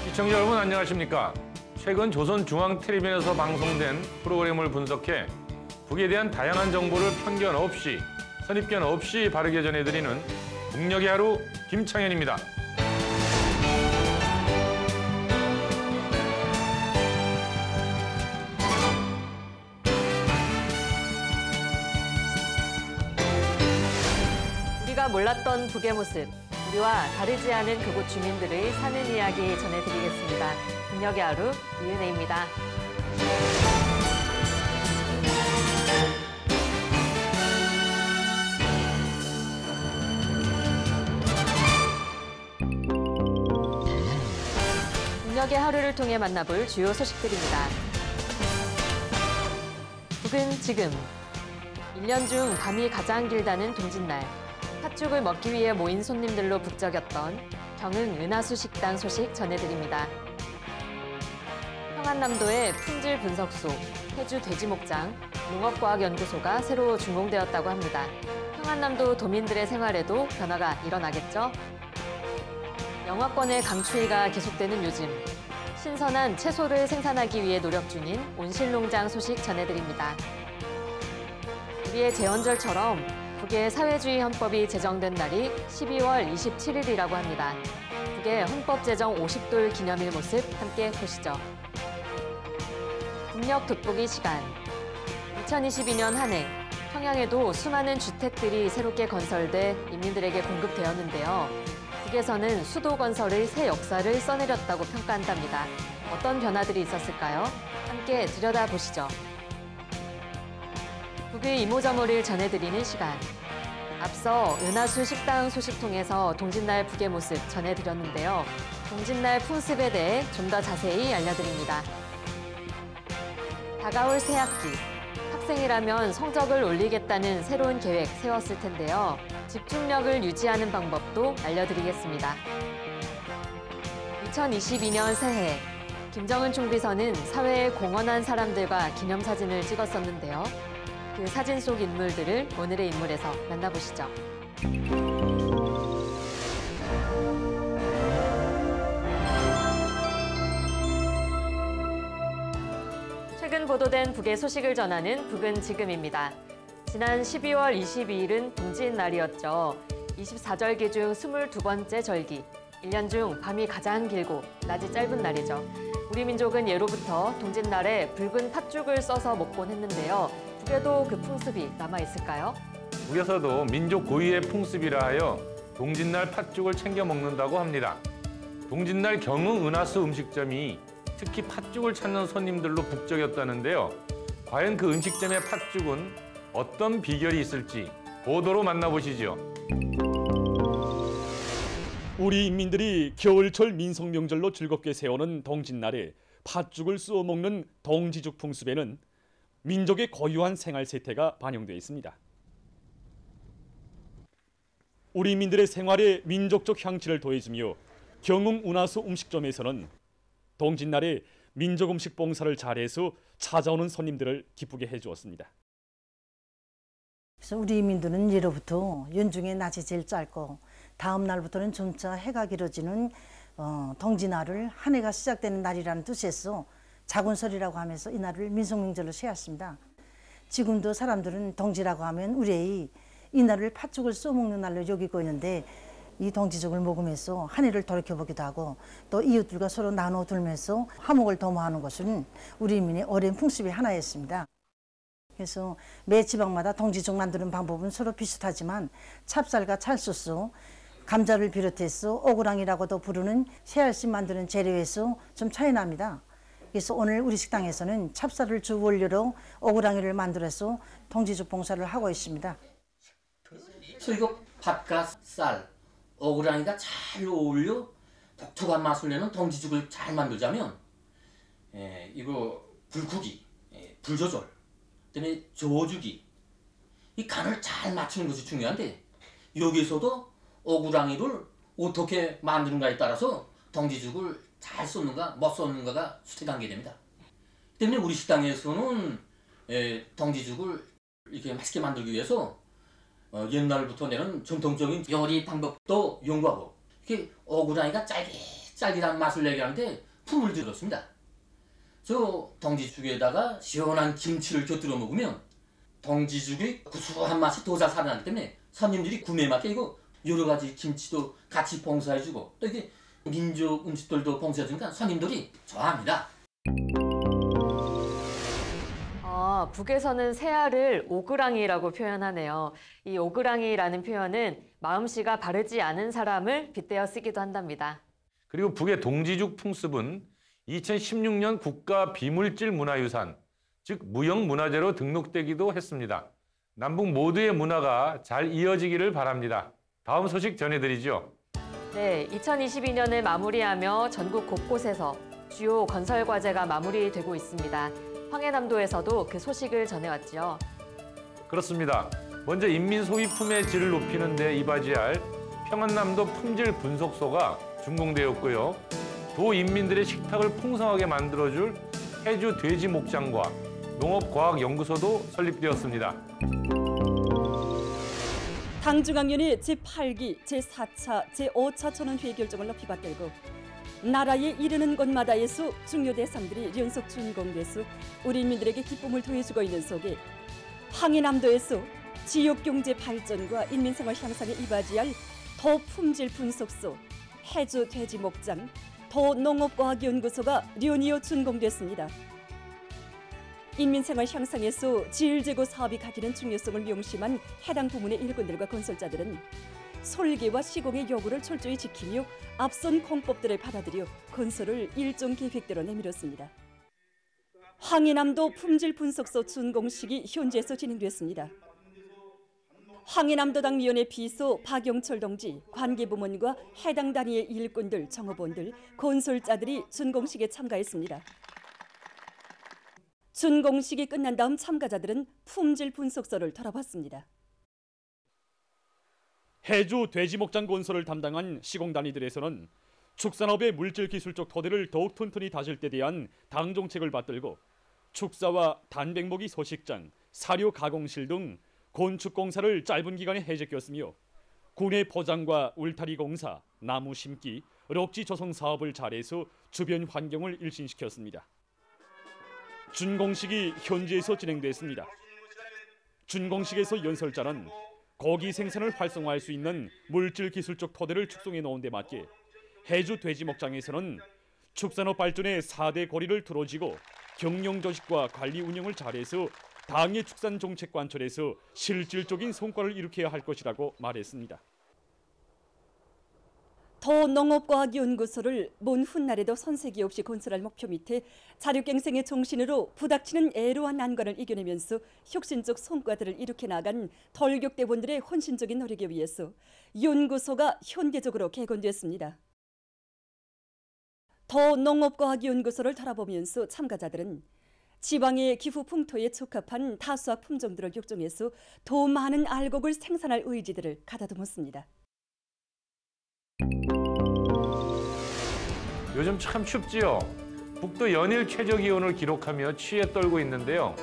시청자 여러분 안녕하십니까? 최근 조선중앙텔레비전에서 방송된 프로그램을 분석해 북에 대한 다양한 정보를 편견 없이, 선입견 없이 바르게 전해드리는 북녘의 하루 김창현입니다. 우리가 몰랐던 북의 모습, 우리와 다르지 않은 그곳 주민들의 사는 이야기 전해드리겠습니다. 북녘의 하루 이은혜입니다. 북녘의 하루를 통해 만나볼 주요 소식들입니다. 북은 지금 1년 중 밤이 가장 길다는 동짓날. 팥죽을 먹기 위해 모인 손님들로 북적였던 경흥 은하수 식당 소식 전해드립니다. 평안남도의 품질 분석소, 해주 돼지목장, 농업과학연구소가 새로 준공되었다고 합니다. 평안남도 도민들의 생활에도 변화가 일어나겠죠? 영하권의 강추위가 계속되는 요즘, 신선한 채소를 생산하기 위해 노력 중인 온실농장 소식 전해드립니다. 우리의 제헌절처럼 북의 사회주의 헌법이 제정된 날이 12월 27일이라고 합니다. 북의 헌법 제정 50돌 기념일 모습 함께 보시죠. 북녘 돋보기 시간. 2022년 한 해 평양에도 수많은 주택들이 새롭게 건설돼 인민들에게 공급되었는데요. 북에서는 수도 건설의 새 역사를 써내렸다고 평가한답니다. 어떤 변화들이 있었을까요? 함께 들여다보시죠. 북의 이모저모를 전해드리는 시간. 앞서 은하수 식당 소식 통해서 동짓날 북의 모습 전해드렸는데요. 동짓날 풍습에 대해 좀 더 자세히 알려드립니다. 다가올 새학기. 학생이라면 성적을 올리겠다는 새로운 계획 세웠을 텐데요. 집중력을 유지하는 방법도 알려드리겠습니다. 2022년 새해. 김정은 총비서는 사회에 공헌한 사람들과 기념사진을 찍었었는데요. 그 사진 속 인물들을 오늘의 인물에서 만나보시죠. 최근 보도된 북의 소식을 전하는 북은 지금입니다. 지난 12월 22일은 동짓날이었죠. 24절기 중 22번째 절기. 1년 중 밤이 가장 길고 낮이 짧은 날이죠. 우리 민족은 예로부터 동짓날에 붉은 팥죽을 써서 먹곤 했는데요. 북에도 그 풍습이 남아있을까요? 북에서도 민족 고유의 풍습이라 하여 동짓날 팥죽을 챙겨 먹는다고 합니다. 동짓날 경흥 은하수 음식점이 특히 팥죽을 찾는 손님들로 북적였다는데요. 과연 그 음식점의 팥죽은 어떤 비결이 있을지 보도로 만나보시죠. 우리 인민들이 겨울철 민속명절로 즐겁게 세우는 동짓날에 팥죽을 쏘아 먹는 동지죽 풍습에는 민족의 고유한 생활 세태가 반영되어 있습니다. 우리 인민들의 생활에 민족적 향취를 더해주며 경흥 은하수 음식점에서는 동짓날에 민족 음식 봉사를 잘해서 찾아오는 손님들을 기쁘게 해주었습니다. 그래서 우리 인민들은 예로부터 연중에 낮이 제일 짧고 다음 날부터는 점차 해가 길어지는 동짓날을 한 해가 시작되는 날이라는 뜻에서 자군설이라고 하면서 이 날을 민속명절로 세웠습니다. 지금도 사람들은 동지라고 하면 우리의 이 날을 팥죽을 쏘먹는 날로 여기고 있는데 이 동지죽을 먹으면서 한 해를 돌이켜보기도 하고 또 이웃들과 서로 나눠들면서 화목을 도모하는 것은 우리 인민의 오랜 풍습의 하나였습니다. 그래서 매 지방마다 동지죽 만드는 방법은 서로 비슷하지만 찹쌀과 찰소스, 감자를 비롯해서 오그랑이라고도 부르는 새알씨 만드는 재료에서 좀 차이 납니다. 그래서 오늘 우리 식당에서는 찹쌀을 주 원료로 오그랑이를 만들어서 동지죽 봉사를 하고 있습니다. 그리고 팥과 쌀, 오그랑이가 잘 어울려 독특한 맛을 내는 동지죽을 잘 만들자면 이거 불국이, 불조절, 그다음에 저어주기, 이 간을 잘 맞추는 것이 중요한데 여기서도 오그랑이를 어떻게 만드는가에 따라서 동지죽을 잘 쏟는가 못 쏟는가가 수태관계 됩니다. 때문에 우리 식당에서는 동지죽을 이렇게 맛있게 만들기 위해서 옛날부터 내는 전통적인 요리 방법도 연구하고 이렇게 오그라니가 짧게 쌀기란 맛을 내게 하는데 품을 들었습니다. 저 동지죽에다가 시원한 김치를 곁들여 먹으면 동지죽의 구수한 맛이 더 잘 살아나기 때문에 손님들이 구매 맞게 이거 여러 가지 김치도 같이 봉사해주고 또 이게 민족 음식들도 봉사해주니까 손님들이 좋아합니다. 북에서는 새알을 오그랑이라고 표현하네요. 이 오그랑이라는 표현은 마음씨가 바르지 않은 사람을 빗대어 쓰기도 한답니다. 그리고 북의 동지죽 풍습은 2016년 국가 비물질 문화유산, 즉 무형문화재로 등록되기도 했습니다. 남북 모두의 문화가 잘 이어지기를 바랍니다. 다음 소식 전해드리죠. 네, 2022년을 마무리하며 전국 곳곳에서 주요 건설 과제가 마무리되고 있습니다. 황해남도에서도 그 소식을 전해왔죠. 그렇습니다. 먼저 인민 소비품의 질을 높이는 데 이바지할 평안남도 품질 분석소가 준공되었고요. 도 인민들의 식탁을 풍성하게 만들어줄 해주 돼지 목장과 농업과학연구소도 설립되었습니다. 당중앙위원회 제8기, 제4차, 제5차 전원회의 결정을 높이 받들고 나라에 이르는 곳마다에서 중요 대상들이 연속 준공돼서 우리 인민들에게 기쁨을 더해주고 있는 속에 황해남도에서 지역경제 발전과 인민생활 향상에 이바지할 도 품질 분석소, 해주 돼지 목장, 도 농업과학연구소가 련이어 준공됐습니다. 인민생활 향상에서 질제고 사업이 가지는 중요성을 명심한 해당 부문의 일꾼들과 건설자들은 설계와 시공의 요구를 철저히 지키며 앞선 공법들을 받아들여 건설을 일정 계획대로 내밀었습니다. 황해남도 품질분석소 준공식이 현지에서 진행됐습니다. 황해남도당위원회 비서 박영철 동지, 관계부문과 해당 단위의 일꾼들, 정업원들, 건설자들이 준공식에 참가했습니다. 준공식이 끝난 다음 참가자들은 품질 분석서를 털어봤습니다. 해주 돼지 목장 건설을 담당한 시공단위들에서는 축산업의 물질 기술적 토대를 더욱 튼튼히 다질 때 대한 당 정책을 받들고 축사와 단백모기 소식장, 사료 가공실 등 건축 공사를 짧은 기간에 해제꼈으며 군의 포장과 울타리 공사, 나무 심기, 럭지 조성 사업을 잘해서 주변 환경을 일신시켰습니다. 준공식이 현지에서 진행됐습니다. 준공식에서 연설자는 고기 생산을 활성화할 수 있는 물질 기술적 토대를 축성해 놓은 데 맞게 해주 돼지 목장에서는 축산업 발전의 4대 고리를 틀어지고 경영 조직과 관리 운영을 잘해서 당의 축산 정책 관철에서 실질적인 성과를 일으켜야 할 것이라고 말했습니다. 도 농업과학연구소를 먼 훗날에도 손색이 없이 건설할 목표 밑에 자력갱생의 정신으로 부닥치는 애로와 난관을 이겨내면서 혁신적 성과들을 일으켜 나간 돌격대원들의 헌신적인 노력에 의해서 연구소가 현대적으로 개건됐습니다. 도 농업과학연구소를 돌아보면서 참가자들은 지방의 기후 풍토에 적합한 다수학 품종들을 육종해서 더 많은 알곡을 생산할 의지들을 가다듬었습니다. 요즘 참 춥지요. 북도 연일 최저 기온을 기록하며 취해 떨고 있는데요.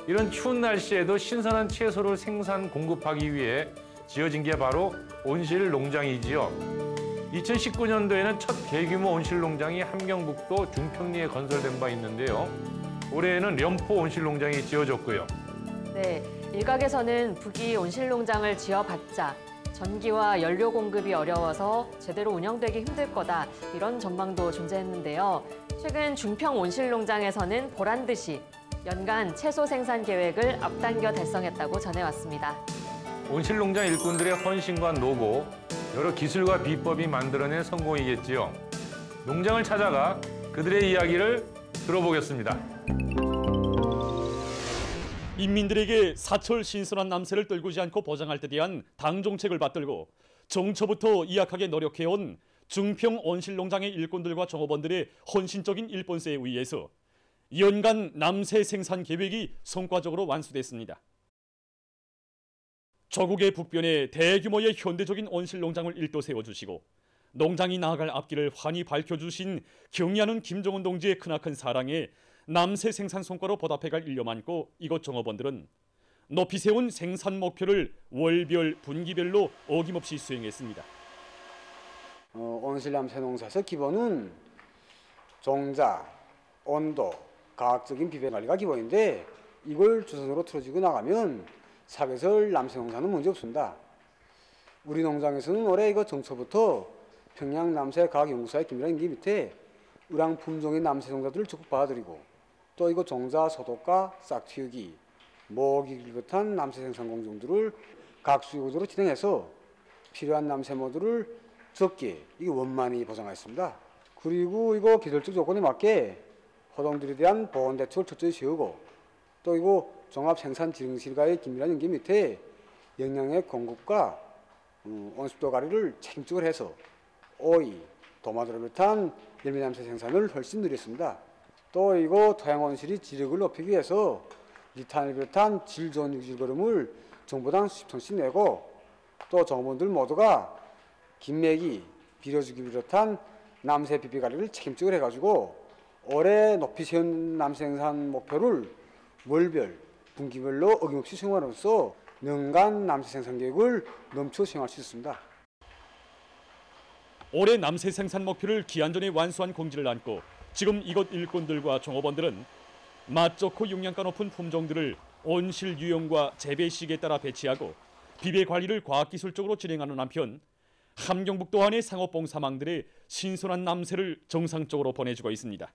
이런 추운 날씨에도 신선한 채소를 생산 공급하기 위해 지어진 게 바로 온실 농장이지요. 2019년도에는 첫 대규모 온실 농장이 함경북도 중평리에 건설된 바 있는데요. 올해에는 련포 온실 농장이 지어졌고요. 네, 일각에서는 북이 온실 농장을 지어봤자 전기와 연료 공급이 어려워서 제대로 운영되기 힘들 거다 이런 전망도 존재했는데요. 최근 중평 온실 농장에서는 보란 듯이 연간 채소 생산 계획을 앞당겨 달성했다고 전해왔습니다. 온실 농장 일꾼들의 헌신과 노고, 여러 기술과 비법이 만들어낸 성공이겠지요. 농장을 찾아가 그들의 이야기를 들어보겠습니다. 인민들에게 사철 신선한 남새를 떨구지 않고 보장할 때 대한 당 정책을 받들고 정초부터 이악하게 노력해온 중평 온실농장의 일꾼들과 종업원들의 헌신적인 일본세에 의해서 연간 남새 생산 계획이 성과적으로 완수됐습니다. 조국의 북변에 대규모의 현대적인 온실농장을 일도 세워주시고 농장이 나아갈 앞길을 환히 밝혀주신 경의하는 김정은 동지의 크나큰 사랑에 남새 생산 성과로 보답해갈 일념 안고 이곳 종업원들은 높이 세운 생산 목표를 월별, 분기별로 어김없이 수행했습니다. 온실 남새 농사에서 기본은 종자, 온도, 과학적인 비배 관리가 기본인데 이걸 주선으로 틀어지고 나가면 사계절 남새 농사는 문제 없습니다. 우리 농장에서는 올해 이거 정초부터 평양 남새 과학연구소의 김일환 임기 밑에 의랑 품종의 남새 농사들을 적극 받아들이고 또 이거 종자 소독과 싹틔우기, 모으기 비롯한 남새 생산 공정들을 각 수요구조로 진행해서 필요한 남새모들을 적게 이게 원만히 보장하였습니다. 그리고 이거 기술적 조건에 맞게 허동들에 대한 보건 대책을 철저히 세우고 또 이거 종합 생산 지능실과의 긴밀한 연계 밑에 영양의 공급과 온습도 관리를 책임적으로 해서 오이, 도마도를 비롯한 열매남새 생산을 훨씬 늘렸습니다. 또 이거 토양온실이 지력을 높이기 위해서 리탄을 비롯한 질 좋은 유질거름을 정보당 수십 톤씩 내고 또 정부들 모두가 김매기, 비료주기 비롯한 남새 비비 관리를 책임적으로 해가지고 올해 높이 세운 남새 생산 목표를 월별, 분기별로 어김없이 수행함으로써 연간 남새 생산 계획을 넘쳐 수행할 수 있습니다. 올해 남새 생산 목표를 기한 전에 완수한 공지를 안고 지금 이곳 일꾼들과 종업원들은 맛 좋고 영양가 높은 품종들을 온실 유형과 재배 시기에 따라 배치하고 비배 관리를 과학기술적으로 진행하는 한편 함경북도 안의 상업봉사망들의 신선한 남새를 정상적으로 보내주고 있습니다.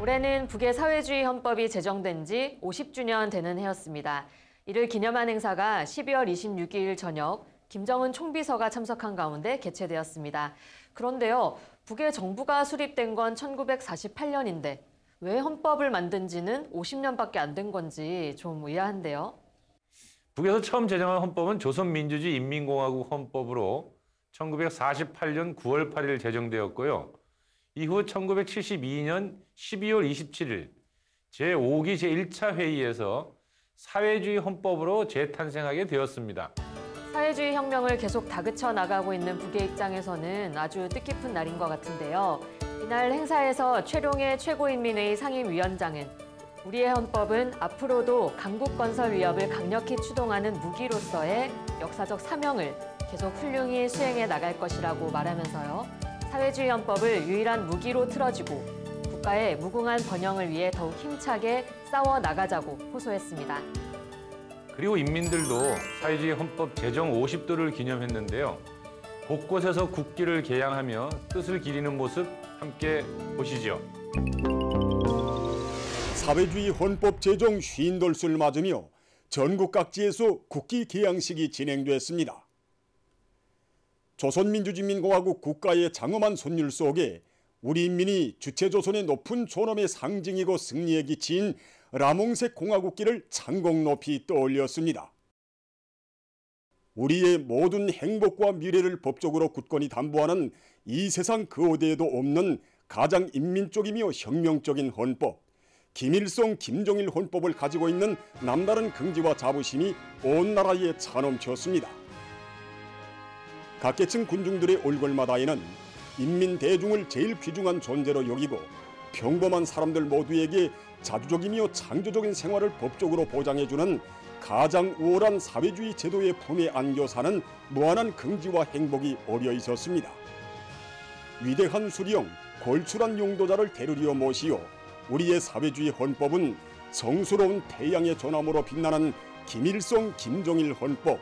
올해는 북의 사회주의 헌법이 제정된 지 50주년 되는 해였습니다. 이를 기념한 행사가 12월 26일 저녁 김정은 총비서가 참석한 가운데 개최되었습니다. 그런데요, 북의 정부가 수립된 건 1948년인데 왜 헌법을 만든 지는 50년밖에 안 된 건지 좀 의아한데요. 북에서 처음 제정한 헌법은 조선민주주의 인민공화국 헌법으로 1948년 9월 8일 제정되었고요. 이후 1972년 12월 27일 제5기 제1차 회의에서 사회주의 헌법으로 재탄생하게 되었습니다. 사회주의 혁명을 계속 다그쳐 나가고 있는 북의 입장에서는 아주 뜻깊은 날인 것 같은데요. 이날 행사에서 최룡해 최고인민회의 상임위원장은 우리의 헌법은 앞으로도 강국 건설 위협을 강력히 추동하는 무기로서의 역사적 사명을 계속 훌륭히 수행해 나갈 것이라고 말하면서요. 사회주의 헌법을 유일한 무기로 틀어쥐고 국가의 무궁한 번영을 위해 더욱 힘차게 싸워 나가자고 호소했습니다. 그리고 인민들도 사회주의 헌법 제정 50도를 기념했는데요. 곳곳에서 국기를 개양하며 뜻을 기리는 모습 함께 보시죠. 사회주의 헌법 제정 50돌수를 맞으며 전국 각지에서 국기 개양식이 진행됐습니다. 조선민주주의인민공화국 국가의 장엄한 손길 속에 우리 인민이 주체조선의 높은 존엄의 상징이고 승리에 기친 라몽색 공화국기를 창공 높이 떠올렸습니다. 우리의 모든 행복과 미래를 법적으로 굳건히 담보하는 이 세상 그 어디에도 없는 가장 인민적이며 혁명적인 헌법, 김일성 김정일 헌법을 가지고 있는 남다른 긍지와 자부심이 온 나라에 차넘쳤습니다. 각계층 군중들의 올골마다에는 인민 대중을 제일 귀중한 존재로 여기고 평범한 사람들 모두에게 자주적이며 창조적인 생활을 법적으로 보장해주는 가장 우월한 사회주의 제도의 품에 안겨 사는 무한한 긍지와 행복이 어려 있었습니다. 위대한 수령, 골출한 용도자를 데리려 모시어 우리의 사회주의 헌법은 성스러운 태양의 전함으로 빛나는 김일성 김정일 헌법,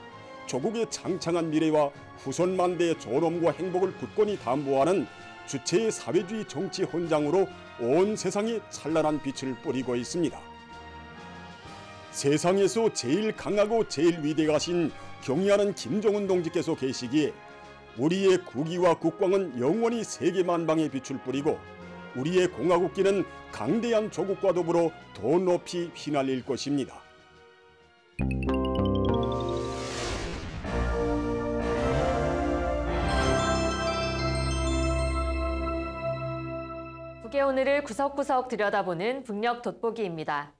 조국의 창창한 미래와 후손 만대의 존엄과 행복을 굳건히 담보하는 주체의 사회주의 정치 헌장으로 온 세상에 찬란한 빛을 뿌리고 있습니다. 세상에서 제일 강하고 제일 위대하신 경의하는 김정은 동지께서 계시기에 우리의 국위와 국광은 영원히 세계 만방에 빛을 뿌리고 우리의 공화국기는 강대한 조국과 더불어 더 높이 휘날릴 것입니다. 북의 오늘을 구석구석 들여다보는 북녘 돋보기입니다.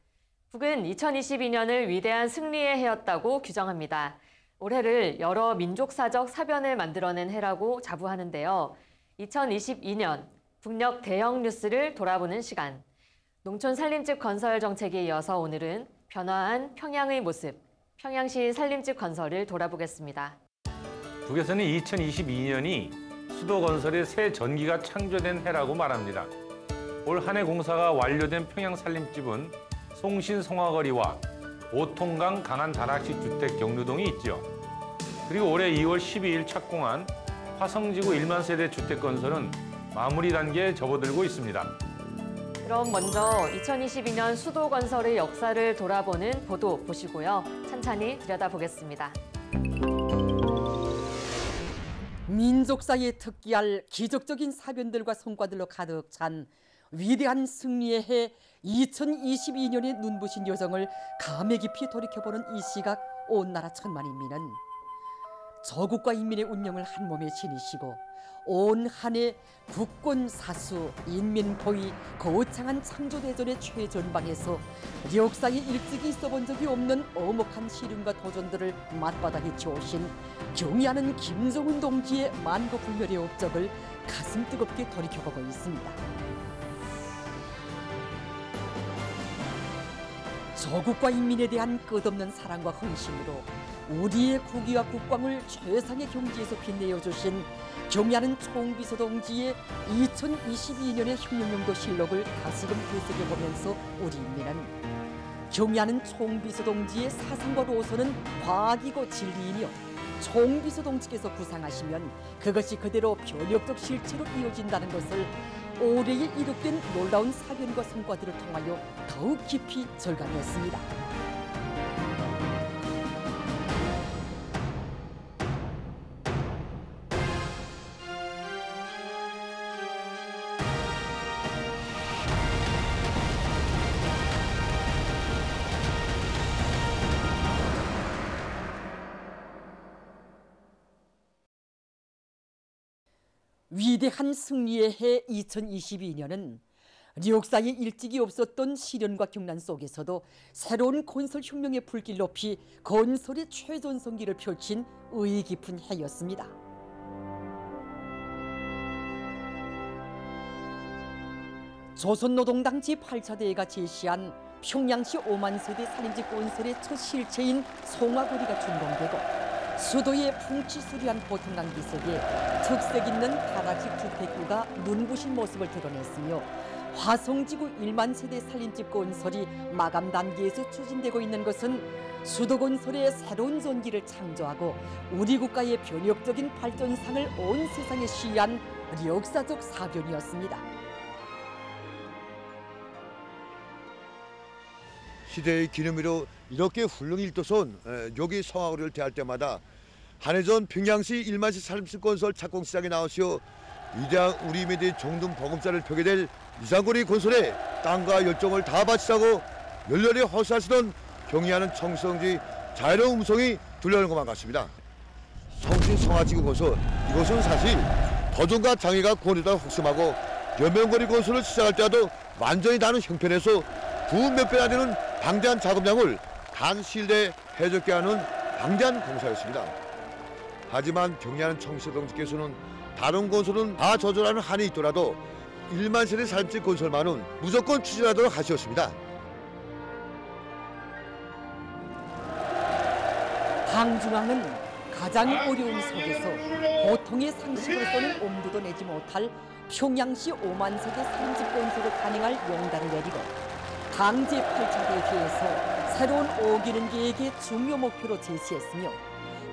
북은 2022년을 위대한 승리의 해였다고 규정합니다. 올해를 여러 민족사적 사변을 만들어낸 해라고 자부하는데요. 2022년 북녘 대형 뉴스를 돌아보는 시간. 농촌 산림집 건설 정책에 이어서 오늘은 변화한 평양의 모습, 평양시 산림집 건설을 돌아보겠습니다. 북에서는 2022년이 수도건설의 새 전기가 창조된 해라고 말합니다. 올 한 해 공사가 완료된 평양 산림집은 송신 송화거리와 오통강 강한 다락식 주택 경루동이 있죠. 그리고 올해 2월 12일 착공한 화성지구 1만 세대 주택 건설은 마무리 단계에 접어들고 있습니다. 그럼 먼저 2022년 수도건설의 역사를 돌아보는 보도 보시고요. 찬찬히 들여다보겠습니다. 민족사에 특기할 기적적인 사변들과 성과들로 가득 찬 위대한 승리의 해 2022년의 눈부신 여정을 감회 깊이 돌이켜보는 이 시각 온 나라 천만인민은 저국과 인민의 운명을 한 몸에 지니시고 온 한 해 국권 사수, 인민 보위, 거창한 창조대전의 최전방에서 역사에 일찍이 있어본 적이 없는 엄혹한 시련과 도전들을 맞받아 헤쳐오신 경의하는 김정은 동지의 만고불멸의 업적을 가슴 뜨겁게 돌이켜보고 있습니다. 저국과 인민에 대한 끝없는 사랑과 헌신으로 우리의 국위와 국광을 최상의 경지에서 빛내어주신 경의하는 총비서 동지의 2022년의 혁명연구 실록을 다시금 되새겨보면서 우리 인민은 경의하는 총비서 동지의 사상과 로선은 과학이고 진리이며 총비서 동지께서 구상하시면 그것이 그대로 변혁적 실체로 이어진다는 것을 올해에 이룩된 놀라운 사변과 성과들을 통하여 더욱 깊이 절감했습니다. 위대한 승리의 해 2022년은 역사에 일찍이 없었던 시련과 경난 속에서도 새로운 건설 혁명의 불길 높이 건설의 최전성기를 펼친 의의 깊은 해였습니다. 조선노동당 제8차 대회가 제시한 평양시 5만 세대 살림집 건설의 첫 실체인 송화거리가 준공되고 수도의 풍치수려한 보통강 기슭에 특색 있는 다락식 주택구가 눈부신 모습을 드러냈으며 화성지구 1만 세대 살림집 건설이 마감 단계에서 추진되고 있는 것은 수도건설의 새로운 전기를 창조하고 우리 국가의 변혁적인 발전상을 온 세상에 시위한 역사적 사변이었습니다. 시대의 기념으로 이렇게 훌륭히 일도선 여기 성화거리를 대할 때마다 한 해 전 평양시 1만시 살림집 건설 착공 시장에 나오시어 위대한 우리 민의 정든 보금자를 펴게 될 이산거리 건설에 땅과 열정을 다 바치자고 열렬히 호소하시던 경의하는 청성지 자유로운 음성이 들려오는 것만 같습니다. 성신 성화지구 건설, 이것은 사실 도전과 장애가 구원되다 혹심하고 여명거리 건설을 시작할 때와도 완전히 다른 형편에서 두 몇 배나 되는 방대한 작업량을 단 시일내에 해적게 하는 방대한 공사였습니다. 하지만 경의하는 청시 동지께서는 다른 건설은 다 조절하는 한이 있더라도 1만 세대 살림집 건설만은 무조건 추진하도록 하셨습니다. 당중앙은 가장 어려운 속에서 보통의 상식으로서는 엄두도 내지 못할 평양시 5만 세대 살림집 건설을 가능할 용단을 내리고 당 제8차 대회에서 새로운 5기능 계획의 중요 목표로 제시했으며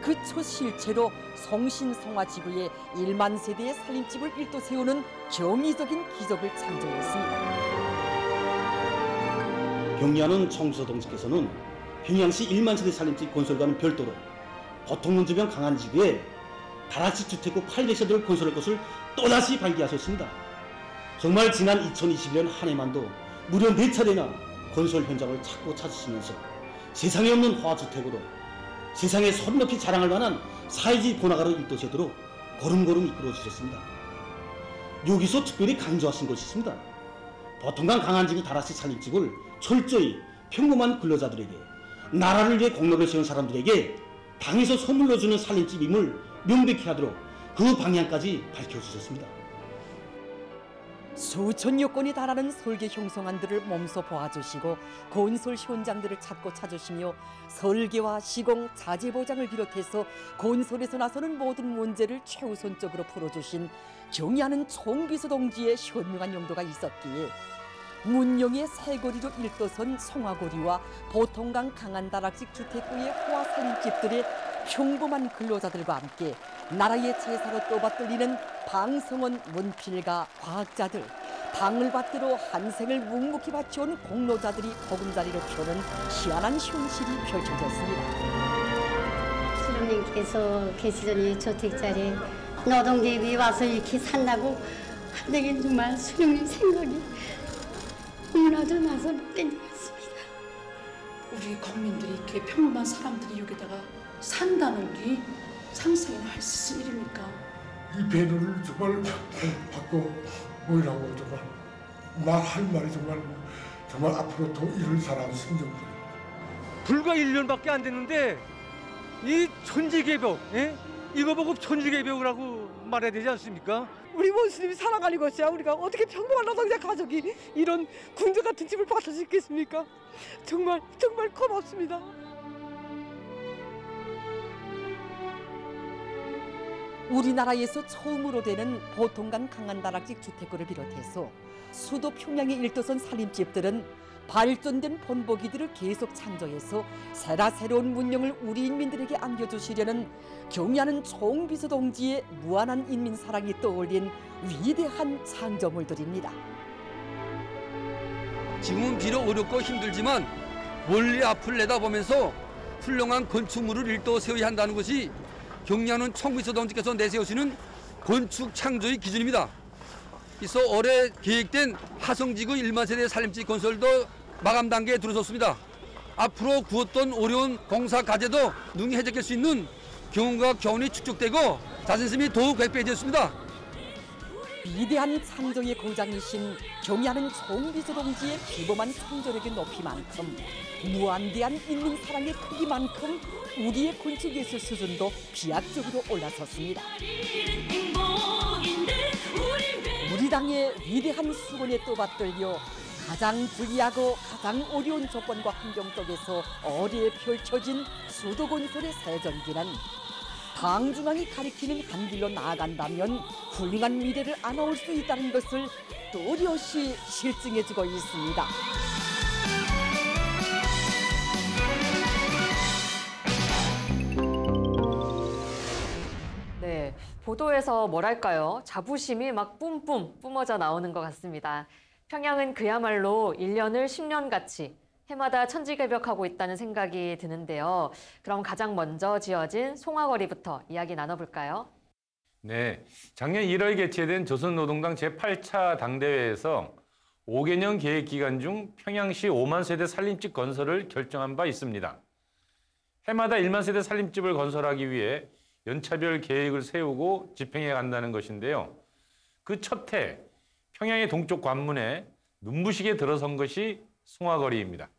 그 첫 실체로 송신송화지구의 1만 세대의 살림집을 일도 세우는 경이적인 기적을 창조했습니다. 경의하는 총비서 동지께서는 평양시 1만 세대 살림집 건설과는 별도로 보통론 주변 강한 지구에 다락식 주택구 800세대를 건설할 것을 또다시 발기하셨습니다. 정말 지난 2021년 한 해만도 무려 4차례나 건설 현장을 찾고 찾으시면서 세상에 없는 화주택으로 세상에 소리 높이 자랑할 만한 사회주의 번화가로 일도새도록 걸음걸음 이끌어 주셨습니다. 여기서 특별히 강조하신 것이 있습니다. 보통강 강한지구 다락식 살림집을 철저히 평범한 근로자들에게 나라를 위해 공로를 세운 사람들에게 당에서 선물로 주는 살림집임을 명백히 하도록 그 방향까지 밝혀주셨습니다. 수천여 건에 달하는 설계 형성안들을 몸소 보아주시고 건설 현장들을 찾고 찾으시며 설계와 시공, 자재 보장을 비롯해서 건설에서 나서는 모든 문제를 최우선적으로 풀어주신 경의하는 총비서 동지의 현명한 용도가 있었기에 문영의 새거리로 일도선 송화거리와 보통강 강한다락식 주택구의 호화 살림집들의 평범한 근로자들과 함께 나라의 제사로 떠받들리는 방성원 문필가 과학자들, 방을 받들어 한생을 묵묵히 바쳐온 공로자들이 보금자리로 펴는 희한한 현실이 펼쳐졌습니다. 수령님께서 계시 전에 저택자리에 노동 대비 와서 이렇게 산다고 한데는 정말 수령님 생각이 너무나도 나서 못 견디겠습니다. 우리 국민들이 이렇게 평범한 사람들이 여기다가 산다는 게 상상이나 할 수 있을 일입니까? 이 배려를 정말 받고 뭐라고 정말 말할 말이 정말 앞으로 더 이런 사람 생존. 불과 1년밖에 안 됐는데 이 천지개벽, 이거 보고 천지개벽이라고 말해야 되지 않습니까? 우리 원수님이 살아가는 것이야. 우리가 어떻게 평범한 노동자 가족이 이런 군대 같은 집을 받을 수 있겠습니까? 정말 고맙습니다. 우리나라에서 처음으로 되는 보통강 강한다락식 주택구를 비롯해서 수도 평양의 일도선 살림집들은 발전된 본보기들을 계속 창조해서 새로운 문명을 우리 인민들에게 안겨주시려는 경의하는 총비서 동지의 무한한 인민 사랑이 떠올린 위대한 창조물들입니다. 지금은 비록 어렵고 힘들지만 멀리 앞을 내다보면서 훌륭한 건축물을 일도 세워야 한다는 것이 경의하는 총비서 동지께서 내세우시는 건축 창조의 기준입니다. 그래서 올해 계획된 하성지구 1만 세대 살림집 건설도 마감 단계에 들어섰습니다. 앞으로 구었던 어려운 공사 과제도 능히 해결할 수 있는 경험과 교훈이 축적되고 자신심이 더욱 백배해졌습니다. 위대한 창조의 고장이신 경의하는 총비서 동지의 비범한 창조력의 높이만큼 무한대한 인민 사랑의 크기만큼 우리의 건축예술 수준도 비약적으로 올라섰습니다. 우리 당의 위대한 수건에 떠받들려 가장 불리하고 가장 어려운 조건과 환경 속에서 어뢰에 펼쳐진 수도 건설의 세전기는 당 중앙이 가리키는 한 길로 나아간다면 훌륭한 미래를 안아올 수 있다는 것을 또렷이 실증해주고 있습니다. 네, 보도에서 뭐랄까요? 자부심이 막 뿜뿜 뿜어져 나오는 것 같습니다. 평양은 그야말로 1년을 10년같이 해마다 천지개벽하고 있다는 생각이 드는데요. 그럼 가장 먼저 지어진 송화거리부터 이야기 나눠볼까요? 네, 작년 1월 개최된 조선노동당 제8차 당대회에서 5개년 계획 기간 중 평양시 5만 세대 살림집 건설을 결정한 바 있습니다. 해마다 1만 세대 살림집을 건설하기 위해 연차별 계획을 세우고 집행해 간다는 것인데요. 그 첫 해 평양의 동쪽 관문에 눈부시게 들어선 것이 송화거리입니다.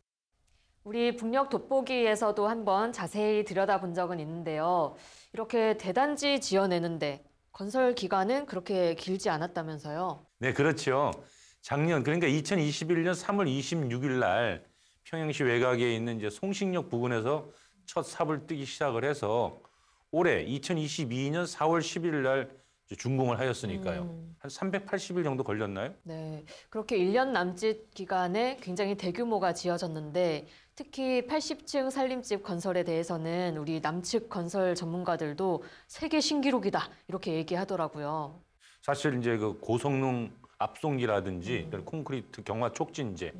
우리 북녘 돋보기에서도 한번 자세히 들여다본 적은 있는데요. 이렇게 대단지 지어내는데 건설 기간은 그렇게 길지 않았다면서요? 네, 그렇죠. 작년 그러니까 2021년 3월 26일 날 평양시 외곽에 있는 이제 송식역 부근에서 첫 삽을 뜨기 시작을 해서 올해 2022년 4월 11일 날 준공을 하였으니까요. 한 380일 정도 걸렸나요? 네, 그렇게 1년 남짓 기간에 굉장히 대규모가 지어졌는데 특히 80층 살림집 건설에 대해서는 우리 남측 건설 전문가들도 세계 신기록이다 이렇게 얘기하더라고요. 사실 이제 그 고성능 압송기라든지 콘크리트 경화 촉진제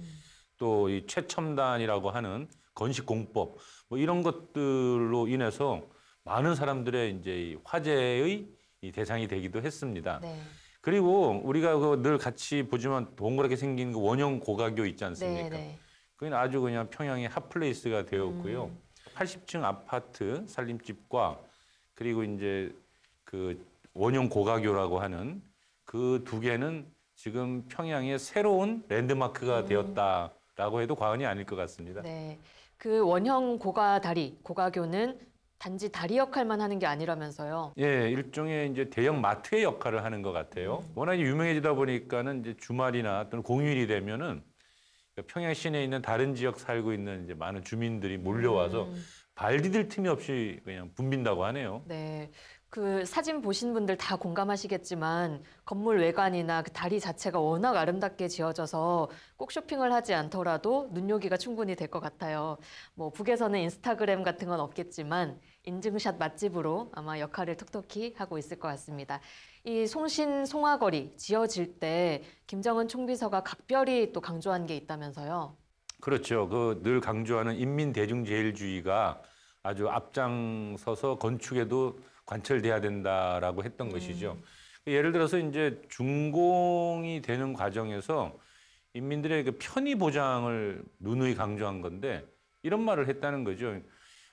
또 이 최첨단이라고 하는 건식 공법 뭐 이런 것들로 인해서 많은 사람들의 이제 화제의 이 대상이 되기도 했습니다. 네. 그리고 우리가 그 늘 같이 보지만 동그랗게 생긴 그 원형 고가교 있지 않습니까? 네. 그건 아주 그냥 평양의 핫플레이스가 되었고요. 80층 아파트 살림집과 그리고 이제 그 원형 고가교라고 하는 그 두 개는 지금 평양의 새로운 랜드마크가 되었다라고 해도 과언이 아닐 것 같습니다. 네, 그 원형 고가다리, 고가교는 단지 다리 역할만 하는 게 아니라면서요. 예, 일종의 이제 대형 마트의 역할을 하는 것 같아요. 워낙 유명해지다 보니까는 이제 주말이나 또는 공휴일이 되면은 평양 시내에 있는 다른 지역 살고 있는 이제 많은 주민들이 몰려와서 발 디딜 틈이 없이 그냥 붐빈다고 하네요. 네. 그 사진 보신 분들 다 공감하시겠지만 건물 외관이나 그 다리 자체가 워낙 아름답게 지어져서 꼭 쇼핑을 하지 않더라도 눈요기가 충분히 될 것 같아요. 뭐 북에서는 인스타그램 같은 건 없겠지만 인증샷 맛집으로 아마 역할을 톡톡히 하고 있을 것 같습니다. 이 송신 송화거리 지어질 때 김정은 총비서가 각별히 또 강조한 게 있다면서요. 그렇죠. 그 늘 강조하는 인민대중제일주의가 아주 앞장서서 건축에도 관철돼야 된다라고 했던 것이죠. 예를 들어서 이제 준공이 되는 과정에서 인민들의 그 편의 보장을 누누이 강조한 건데 이런 말을 했다는 거죠.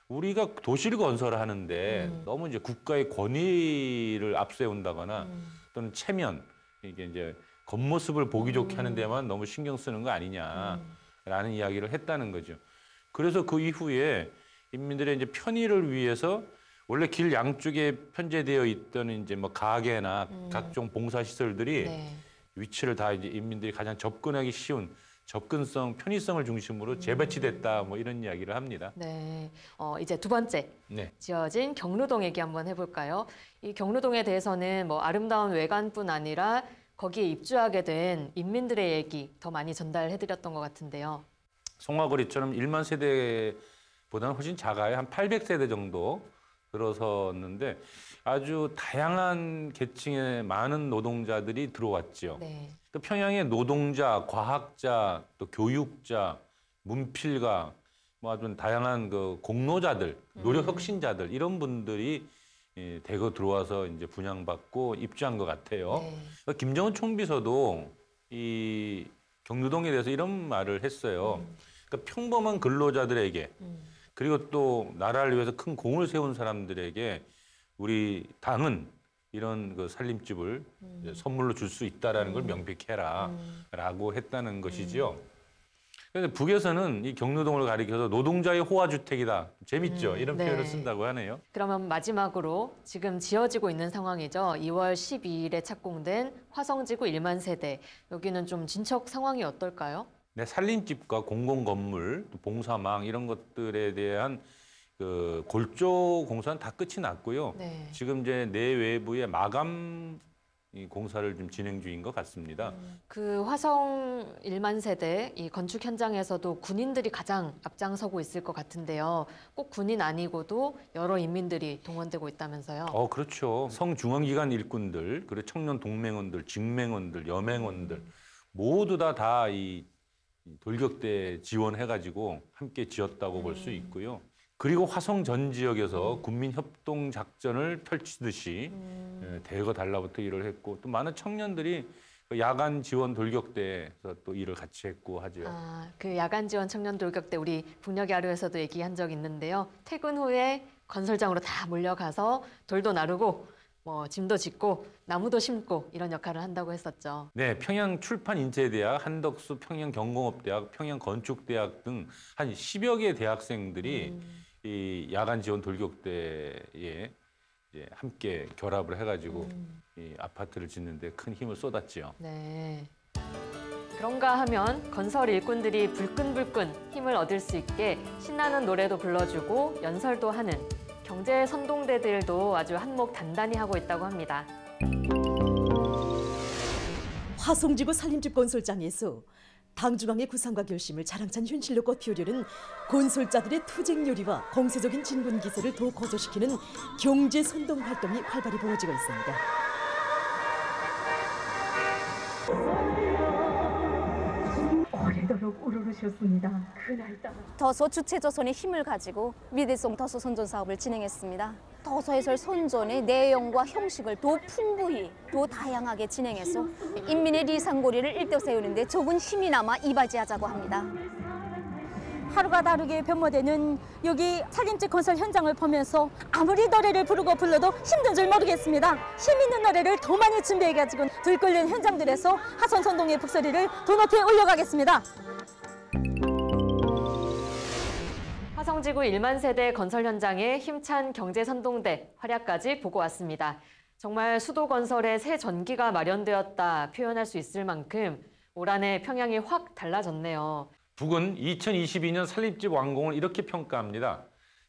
우리가 도시를 건설하는데 너무 이제 국가의 권위를 앞세운다거나 또는 체면, 이게 이제 겉모습을 보기 좋게 하는 데만 너무 신경 쓰는 거 아니냐라는 이야기를 했다는 거죠. 그래서 그 이후에 인민들의 이제 편의를 위해서 원래 길 양쪽에 편제되어 있던 이제 뭐 가게나 각종 봉사시설들이 위치를 다 이제 인민들이 가장 접근하기 쉬운 접근성, 편의성을 중심으로 재배치됐다 뭐 이런 이야기를 합니다. 네, 이제 두 번째 지어진 경루동 얘기 한번 해볼까요? 이 경루동에 대해서는 뭐 아름다운 외관뿐 아니라 거기에 입주하게 된 인민들의 얘기 더 많이 전달해드렸던 것 같은데요. 송화거리처럼 1만 세대보다는 훨씬 작아요. 한 800세대 정도 들어섰는데 아주 다양한 계층의 많은 노동자들이 들어왔죠. 또 평양의 노동자, 과학자, 또 교육자, 문필가, 뭐 아주 다양한 그 공로자들, 노력 혁신자들 이런 분들이 대거 들어와서 이제 분양받고 입주한 것 같아요. 김정은 총비서도 이 경루동에 대해서 이런 말을 했어요. 그러니까 평범한 근로자들에게 그리고 또 나라를 위해서 큰 공을 세운 사람들에게 우리 당은 이런 그 살림집을 선물로 줄 수 있다라는 걸 명백히 해라라고 했다는 것이지요. 그런데 북에서는 이 경루동을 가리켜서 노동자의 호화주택이다. 재밌죠? 이런 표현을 쓴다고 하네요. 그러면 마지막으로 지금 지어지고 있는 상황이죠. 2월 12일에 착공된 화성지구 1만 세대. 여기는 좀 진척 상황이 어떨까요? 네, 살림집과 공공건물, 또 봉사망 이런 것들에 대한 그 골조 공사는 다 끝이 났고요. 지금 이제 내외부의 마감 공사를 좀 진행 중인 것 같습니다. 그 화성 1만 세대 이 건축 현장에서도 군인들이 가장 앞장서고 있을 것 같은데요. 꼭 군인 아니고도 여러 인민들이 동원되고 있다면서요. 그렇죠. 성중앙기관 일꾼들, 그리고 청년 동맹원들, 직맹원들, 여맹원들 모두 다 이 돌격대 지원해가지고 함께 지었다고 볼 수 있고요. 그리고 화성 전 지역에서 군민 협동 작전을 펼치듯이 대거 달라붙어 일을 했고 또 많은 청년들이 야간 지원 돌격대에서 또 일을 같이 했고 하죠. 그 야간 지원 청년 돌격대 우리 북녘의 하루에서도 얘기한 적 있는데요. 퇴근 후에 건설장으로 다 몰려가서 돌도 나르고 뭐 짐도 짓고 나무도 심고 이런 역할을 한다고 했었죠. 네, 평양 출판인재대학, 한덕수 평양경공업대학, 평양건축대학 등 한 10여 개의 대학생들이 이 야간 지원 돌격대에 이제 함께 결합을 해가지고 이 아파트를 짓는데 큰 힘을 쏟았지요. 네. 그런가 하면 건설 일꾼들이 불끈불끈 힘을 얻을 수 있게 신나는 노래도 불러주고 연설도 하는 경제 선동대들도 아주 한몫 단단히 하고 있다고 합니다. 화성지구 살림집 건설장에서 당중앙의 구상과 결심을 자랑찬 현실로 꽃피우려는 건설자들의 투쟁 요리와 공세적인 진군 기세를 더 거저시키는 경제 선동 활동이 활발히 벌어지고 있습니다. 오래도록 오르르셨습니다. 그날따라 더서 주체조선의 힘을 가지고 미대성 더서 선전 사업을 진행했습니다. 더서해설 선전의 내용과 형식을 더 풍부히, 더 다양하게 진행해서 인민의 리상고리를 일대 세우는데 조금 힘이 남아 이바지하자고 합니다. 하루가 다르게 변모되는 여기 살림집 건설 현장을 보면서 아무리 노래를 부르고 불러도 힘든 줄 모르겠습니다. 힘있는 노래를 더 많이 준비해가지고 들끓는 현장들에서 하선선동의 북소리를 더 높이 올려가겠습니다. 화성지구 1만 세대 건설 현장에 힘찬 경제선동대 활약까지 보고 왔습니다. 정말 수도 건설에 새 전기가 마련되었다 표현할 수 있을 만큼 올 한해 평양이 확 달라졌네요. 북은 2022년 산림집 완공을 이렇게 평가합니다.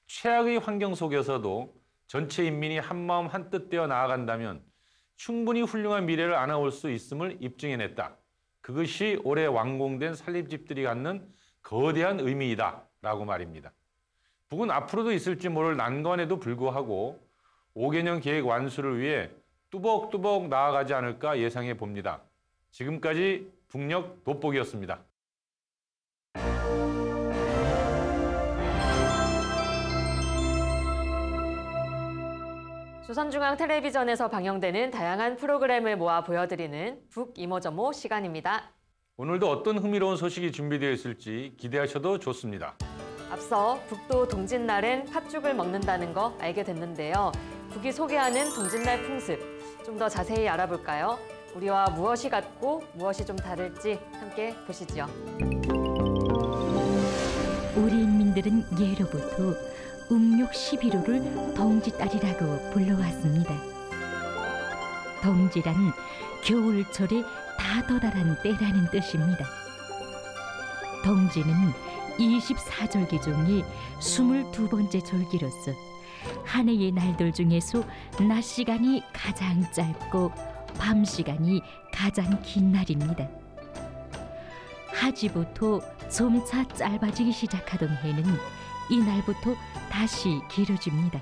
최악의 환경 속에서도 전체 인민이 한마음 한뜻 되어 나아간다면 충분히 훌륭한 미래를 안아올 수 있음을 입증해냈다. 그것이 올해 완공된 산림집들이 갖는 거대한 의미이다라고 말입니다. 북은 앞으로도 있을지 모를 난관에도 불구하고 5개년 계획 완수를 위해 뚜벅뚜벅 나아가지 않을까 예상해 봅니다. 지금까지 북녘 돋보기였습니다. 조선중앙텔레비전에서 방영되는 다양한 프로그램을 모아 보여드리는 북이모저모 시간입니다. 오늘도 어떤 흥미로운 소식이 준비되어 있을지 기대하셔도 좋습니다. 앞서 북도 동짓날엔 팥죽을 먹는다는 거 알게 됐는데요. 북이 소개하는 동짓날 풍습 좀 더 자세히 알아볼까요? 우리와 무엇이 같고 무엇이 좀 다를지 함께 보시죠. 우리 인민들은 예로부터 음력 11호를 동짓달이라고 불러왔습니다. 동지란 겨울철에 다도달한 때라는 뜻입니다. 동지는 24절기 중에 22번째 절기로서 한 해의 날들 중에서 낮 시간이 가장 짧고 밤 시간이 가장 긴 날입니다. 하지부터 점차 짧아지기 시작하던 해는 이날부터 다시 길어집니다.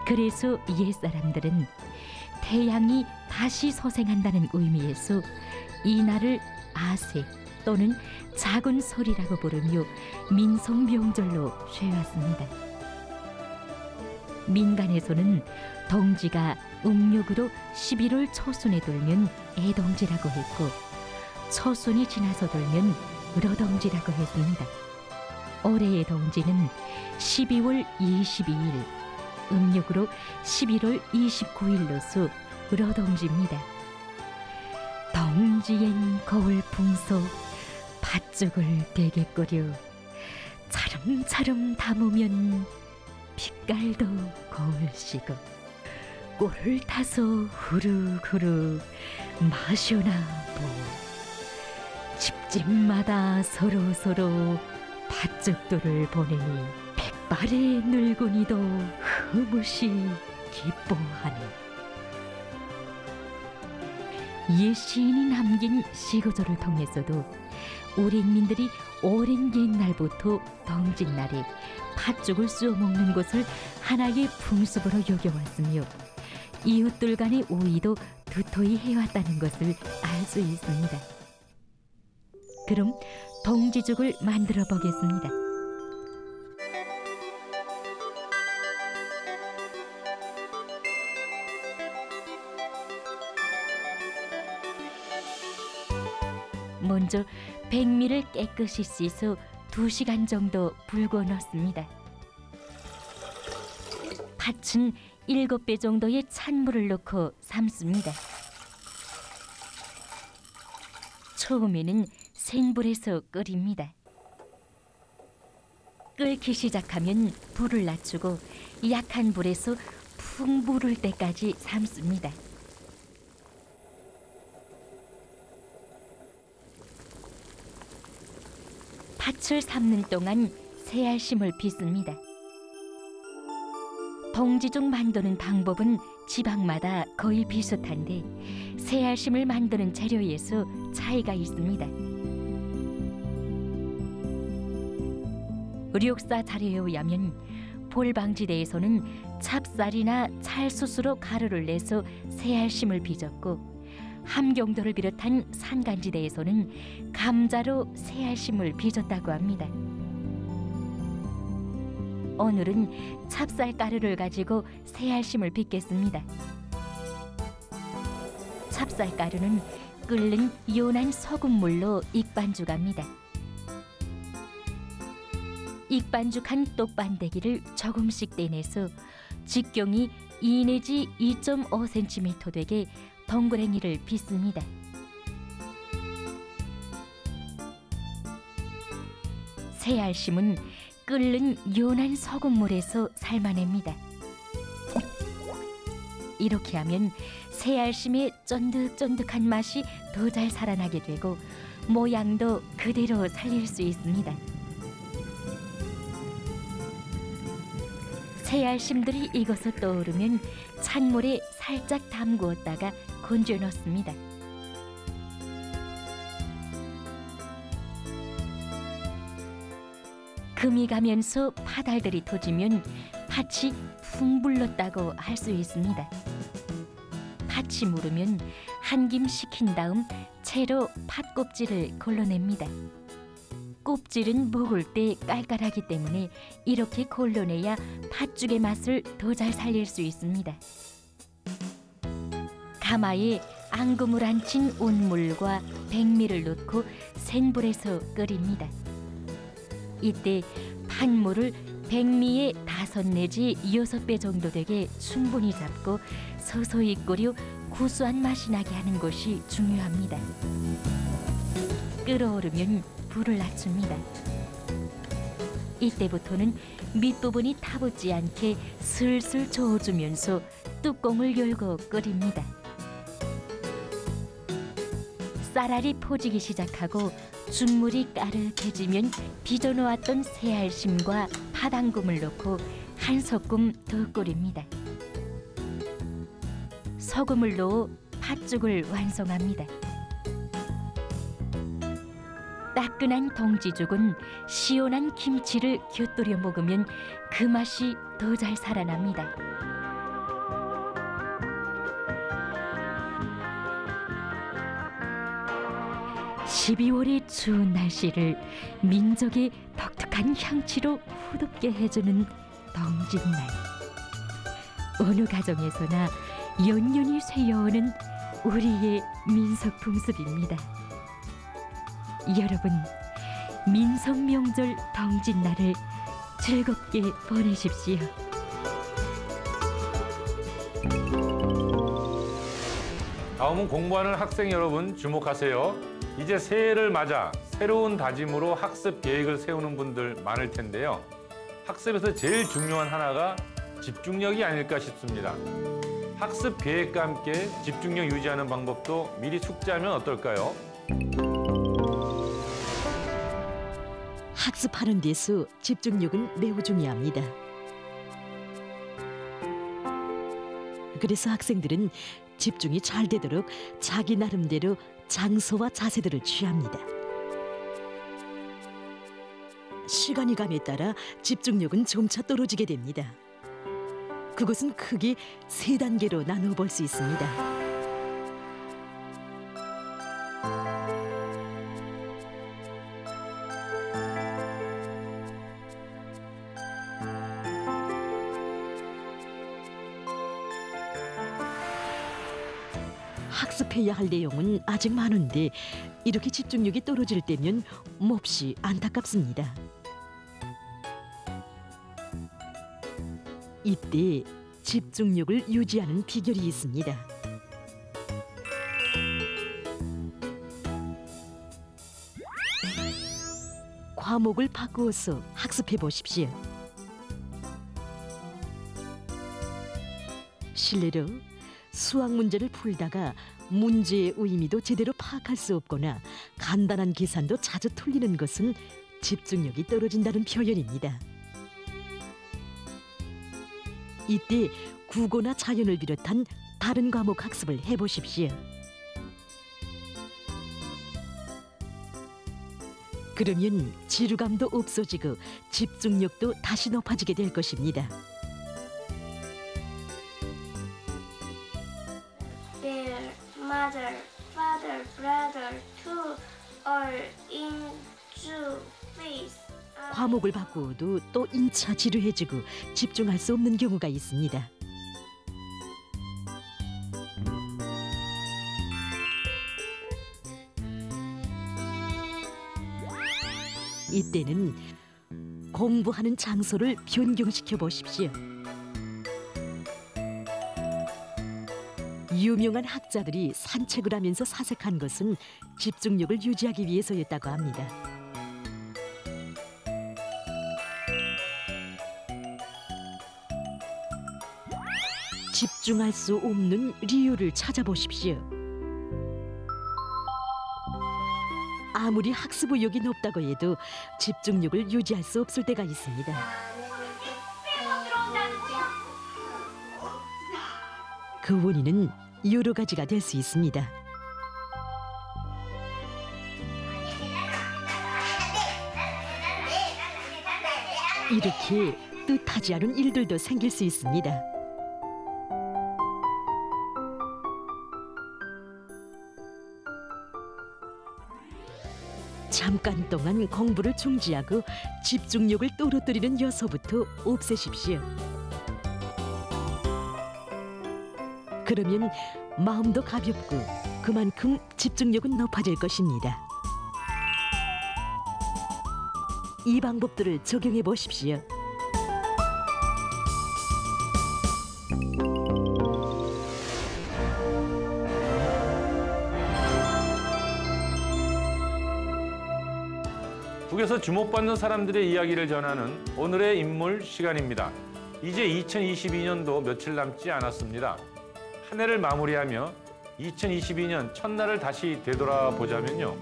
그래서 옛사람들은 태양이 다시 서생한다는 의미에서 이날을 아세 또는 작은 설이라고 부르며 민속명절로 쇠왔습니다. 민간에서는 동지가 음력으로 11월 초순에 돌면 애동지라고 했고 초순이 지나서 돌면 을어동지라고 했습니다. 올해의 동지는 12월 22일, 음력으로 11월 29일로서 을어동지입니다. 동지엔 거울 풍소 팥죽을 되게 끓여 차름차름 담으면 빛깔도 거울시고 꼴을 타서 후루후루 마셔나 보. 집집마다 서로서로 팥죽들을 보내니 백발의 늙은이도 흐뭇이 기뻐하네. 옛 시인이 남긴 시구절을 통해서도 우리 인민들이 오랜 옛날부터 동짓날에 팥죽을 쑤어 먹는 것을 하나의 풍습으로 여겨왔으며 이웃들 간의 오이도 두터이 해왔다는 것을 알 수 있습니다. 그럼 동지죽을 만들어 보겠습니다. 먼저 백미를 깨끗이 씻어 2시간 정도 불고 넣습니다. 팥은 7배 정도의 찬물을 넣고 삶습니다. 처음에는 생불에서 끓입니다. 끓기 시작하면 불을 낮추고 약한 불에서 푹 무를 때까지 삶습니다. 팥을 삶는 동안 새알심을 빚습니다. 동지죽 만드는 방법은 지방마다 거의 비슷한데 새알심을 만드는 재료에서 차이가 있습니다. 력사 자료에 의하면 볼방지대에서는 찹쌀이나 찰수수로 가루를 내서 새알심을 빚었고 함경도를 비롯한 산간지대에서는 감자로 새알심을 빚었다고 합니다. 오늘은 찹쌀가루를 가지고 새알심을 빚겠습니다. 찹쌀가루는 끓는 연한 소금물로 익반죽합니다. 익반죽한 똑반대기를 조금씩 떼내서 직경이 2 내지 2.5cm 되게 동그랭이를 빚습니다. 새알심은 끓는 연한 소금물에서 삶아냅니다. 이렇게 하면 새알심의 쫀득쫀득한 맛이 더 잘 살아나게 되고 모양도 그대로 살릴 수 있습니다. 새알심들이 익어서 떠오르면 찬물에 살짝 담그었다가 건져 넣습니다. 금이 가면서 파달들이 터지면 팥이 푹 불렀다고 할 수 있습니다. 팥이 무르면 한 김 식힌 다음 채로 팥 껍질을 걸러냅니다. 껍질은 먹을 때 깔깔하기 때문에 이렇게 걸러내야 팥죽의 맛을 더 잘 살릴 수 있습니다. 가마에 앙금을 안친 온물과 백미를 넣고 센 불에서 끓입니다. 이때 팥물을 백미의 5 내지 6배 정도 되게 충분히 잡고 서서히 끓여 구수한 맛이 나게 하는 것이 중요합니다. 끓어오르면 불을 낮춥니다. 이때부터는 밑부분이 타붙지 않게 슬슬 저어주면서 뚜껑을 열고 끓입니다. 쌀알이 퍼지기 시작하고 죽물이 까르해지면 빚어놓았던 새알심과 팥앙금을 넣고 한 소끔 더 끓입니다. 소금을 넣어 팥죽을 완성합니다. 따끈한 동지죽은 시원한 김치를 곁들여 먹으면 그 맛이 더 잘 살아납니다. (12월의) 추운 날씨를 민족의 독특한 향취로 후덥게 해주는 동짓날. 어느 가정에서나 연년이 쇠여오는 우리의 민속 풍습입니다. 여러분, 민속 명절 동짓날을 즐겁게 보내십시오. 다음은 공부하는 학생 여러분 주목하세요. 이제 새해를 맞아 새로운 다짐으로 학습 계획을 세우는 분들 많을 텐데요. 학습에서 제일 중요한 하나가 집중력이 아닐까 싶습니다. 학습 계획과 함께 집중력 유지하는 방법도 미리 숙지하면 어떨까요? 학습하는 데서 집중력은 매우 중요합니다. 그래서 학생들은 집중이 잘 되도록 자기 나름대로 장소와 자세들을 취합니다. 시간이 감에 따라 집중력은 점차 떨어지게 됩니다. 그것은 크게 3단계로 나누어 볼 수 있습니다. 학습해야 할 내용은 아직 많은데 이렇게 집중력이 떨어질 때면 몹시 안타깝습니다. 이때 집중력을 유지하는 비결이 있습니다. 과목을 바꾸어서 학습해 보십시오. 실례로 수학 문제를 풀다가 문제의 의미도 제대로 파악할 수 없거나 간단한 계산도 자주 틀리는 것은 집중력이 떨어진다는 표현입니다. 이때 국어나 자연을 비롯한 다른 과목 학습을 해보십시오. 그러면 지루감도 없어지고 집중력도 다시 높아지게 될 것입니다. Their mother, father, brother, two all into face. 과목을 바꾸어도 또 인차 지루해지고 집중할 수 없는 경우가 있습니다. 이때는 공부하는 장소를 변경시켜 보십시오. 유명한 학자들이 산책을 하면서 사색한 것은 집중력을 유지하기 위해서였다고 합니다. 집중할 수 없는 이유를 찾아보십시오. 아무리 학습 의욕이 높다고 해도 집중력을 유지할 수 없을 때가 있습니다. 그 원인은 여러 가지가 될 수 있습니다. 이렇게 뜻하지 않은 일들도 생길 수 있습니다. 잠깐 동안 공부를 중지하고 집중력을 떨어뜨리는 요소부터 없애십시오. 그러면 마음도 가볍고 그만큼 집중력은 높아질 것입니다. 이 방법들을 적용해 보십시오. 북에서 주목받는 사람들의 이야기를 전하는 오늘의 인물 시간입니다. 이제 2022년도 며칠 남지 않았습니다. 한 해를 마무리하며 2022년 첫날을 다시 되돌아보자면요.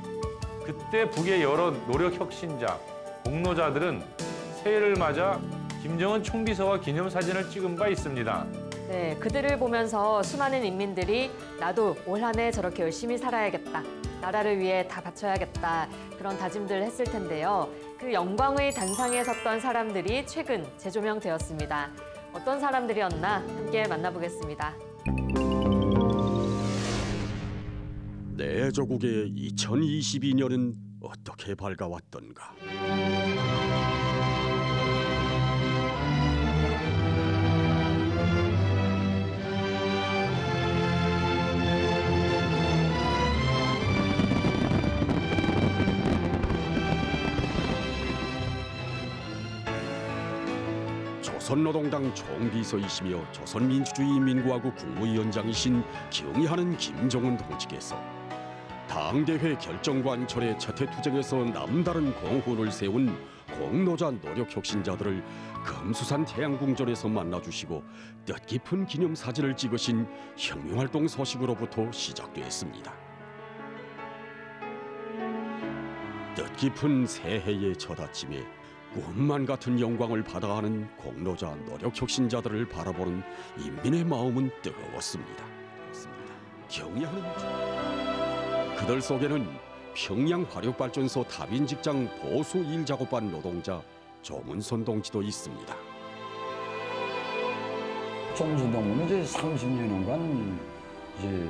그때 북의 여러 노력 혁신자, 공로자들은 새해를 맞아 김정은 총비서와 기념사진을 찍은 바 있습니다. 네, 그들을 보면서 수많은 인민들이 나도 올 한 해 저렇게 열심히 살아야겠다. 나라를 위해 다 바쳐야겠다. 그런 다짐들을 했을 텐데요. 그 영광의 단상에 섰던 사람들이 최근 재조명되었습니다. 어떤 사람들이었나 함께 만나보겠습니다. 내 조국의 2022년은 어떻게 밝아왔던가. 조선노동당 총비서이시며 조선민주주의인민공화국 국무위원장이신 경의하는 김정은 동지께서 당대회 결정관철의 첫해투쟁에서 남다른 공헌을 세운 공로자 노력혁신자들을 금수산 태양궁전에서 만나주시고 뜻깊은 기념사진을 찍으신 혁명활동 소식으로부터 시작됐습니다. 뜻깊은 새해의 첫 아침에 꿈만 같은 영광을 받아가는 공로자 노력혁신자들을 바라보는 인민의 마음은 뜨거웠습니다. 경의하는 그들 속에는 평양 화력발전소 타빈 직장 보수 일 작업반 노동자 조문선 동지도 있습니다. 조문선 동무는 이제 30년간 이제